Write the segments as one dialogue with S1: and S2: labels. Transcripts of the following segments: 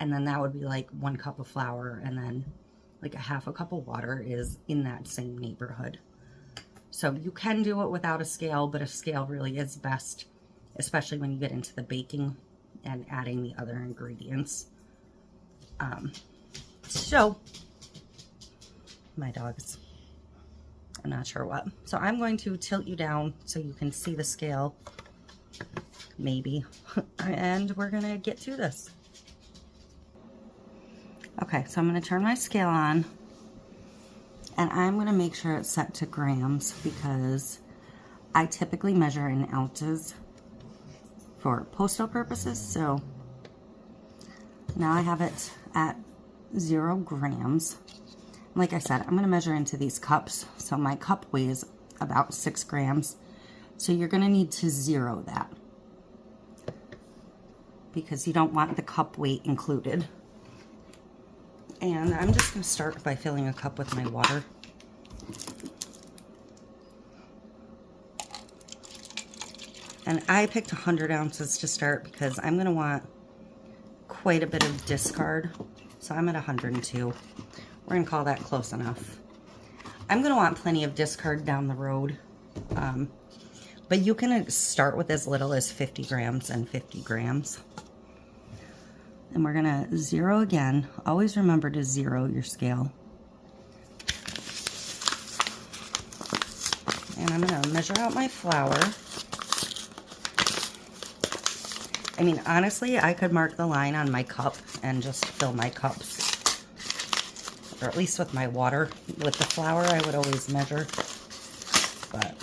S1: And then that would be like 1 cup of flour, and then like a half a cup of water is in that same neighborhood. So you can do it without a scale, but a scale really is best, especially when you get into the baking and adding the other ingredients. So my dogs, I'm not sure what. So I'm going to tilt you down so you can see the scale, maybe, and we're gonna get to this. Okay, so I'm gonna turn my scale on, and I'm gonna make sure it's set to grams because I typically measure in ounces for postal purposes. So now I have it at 0 grams. Like I said, I'm gonna measure into these cups. So my cup weighs about 6 grams. So you're gonna need to 0 that because you don't want the cup weight included. And I'm just gonna start by filling a cup with my water. And I picked 100 ounces to start because I'm gonna want quite a bit of discard. So I'm at 102. We're gonna call that close enough. I'm gonna want plenty of discard down the road. But you can start with as little as 50 grams and 50 grams. And we're gonna 0 again. Always remember to 0 your scale. And I'm gonna measure out my flour. I mean, honestly, I could mark the line on my cup and just fill my cups. Or at least with my water. With the flour, I would always measure. But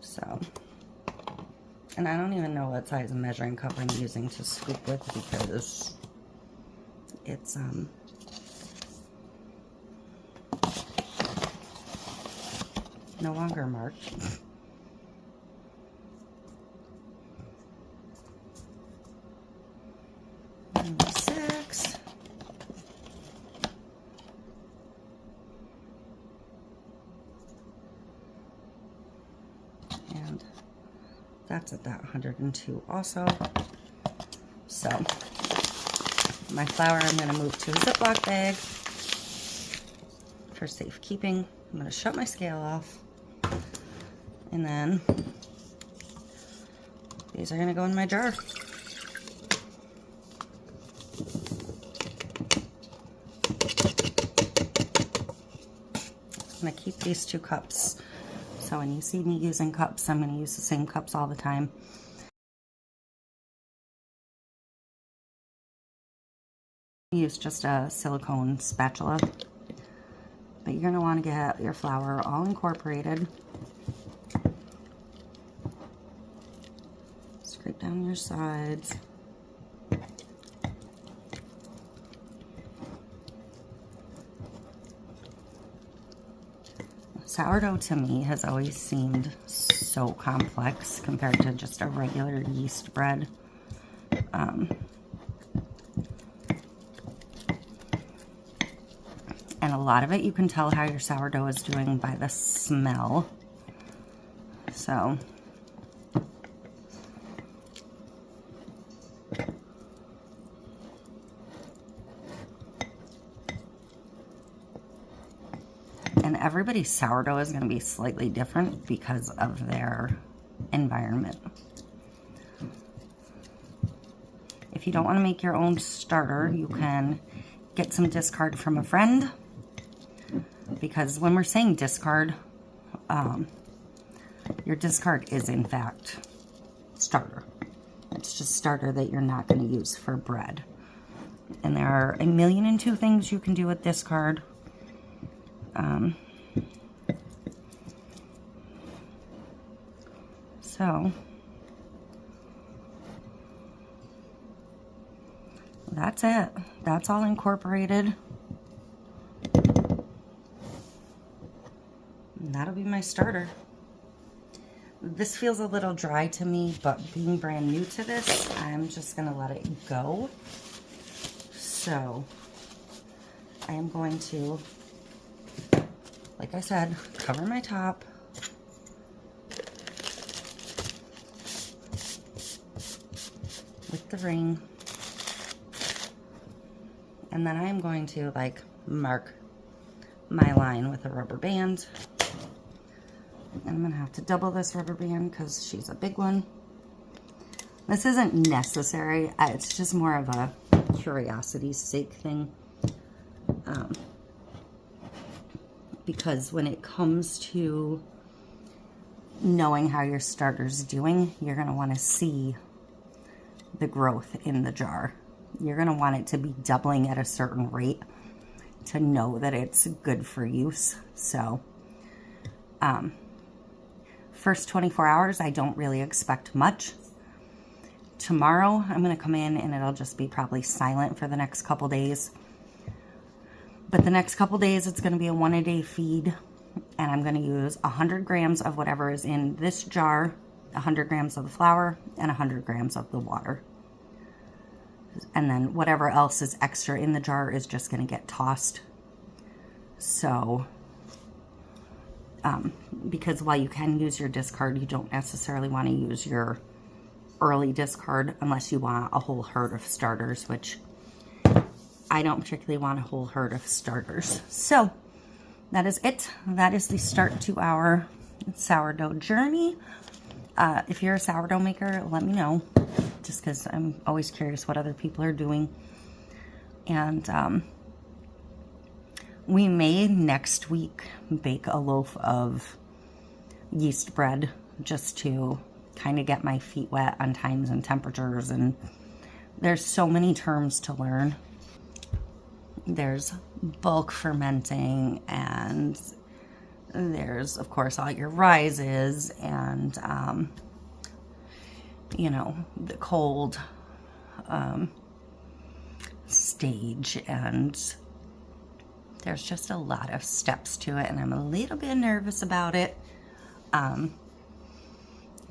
S1: so, and I don't even know what size of measuring cup I'm using to scoop with because it's no longer marked. And 6. And that's at that 102 also. So my flour I'm going to move to a Ziploc bag for safekeeping. I'm going to shut my scale off. And then these are going to go in my jar. I'm going to keep these 2 cups. So when you see me using cups, I'm going to use the same cups all the time. Use just a silicone spatula. But you're going to want to get your flour all incorporated. Scrape down your sides. Sourdough to me has always seemed so complex compared to just a regular yeast bread. And a lot of it you can tell how your sourdough is doing by the smell. So and everybody's sourdough is going to be slightly different because of their environment. If you don't want to make your own starter, you can get some discard from a friend. Because when we're saying discard, your discard is in fact starter. It's just starter that you're not going to use for bread. And there are 1,000,002 things you can do with discard. So that's it. That's all incorporated. And that'll be my starter. This feels a little dry to me, but being brand new to this, I'm just gonna let it go. So I am going to, like I said, cover my top. with the ring. And then I'm going to like mark my line with a rubber band. And I'm gonna have to double this rubber band because she's a big one. This isn't necessary. It's just more of a curiosity's sake thing. Because when it comes to knowing how your starter's doing, you're gonna wanna see the growth in the jar. You're gonna want it to be doubling at a certain rate to know that it's good for use. So, first 24 hours, I don't really expect much. Tomorrow, I'm gonna come in and it'll just be probably silent for the next couple days. But the next couple days, it's gonna be a 1-a-day feed, and I'm gonna use 100 grams of whatever is in this jar, 100 grams of the flour, and 100 grams of the water. And then whatever else is extra in the jar is just gonna get tossed. So, because while you can use your discard, you don't necessarily wanna use your early discard unless you want a whole herd of starters, which I don't particularly want a whole herd of starters. So that is it. That is the start to our sourdough journey. If you're a sourdough maker, let me know, just because I'm always curious what other people are doing. And we may next week bake a loaf of yeast bread just to kind of get my feet wet on times and temperatures. And there's so many terms to learn. There's bulk fermenting, and there's, of course, all your rises, and, you know, the cold stage, and there's just a lot of steps to it, and I'm a little bit nervous about it.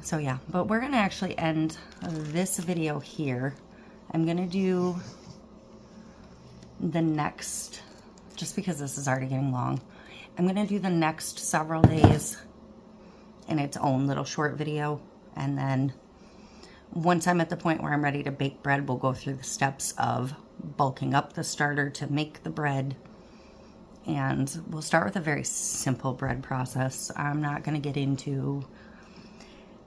S1: So yeah, but we're gonna actually end this video here. I'm gonna do the next, just because this is already getting long, I'm gonna do the next several days in its own little short video. And then once I'm at the point where I'm ready to bake bread, we'll go through the steps of bulking up the starter to make the bread. And we'll start with a very simple bread process. I'm not gonna get into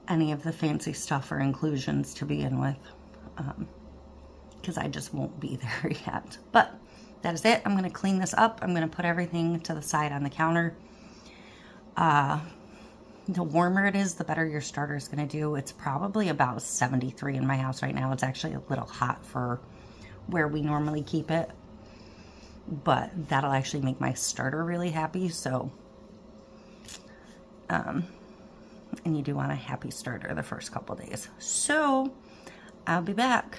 S1: any of the fancy stuff or inclusions to begin with, because I just won't be there yet. But that is it. I'm going to clean this up. I'm going to put everything to the side on the counter. The warmer it is, the better your starter is going to do. It's probably about 73 in my house right now. It's actually a little hot for where we normally keep it, but that'll actually make my starter really happy. So, and you do want a happy starter the first couple days. So I'll be back.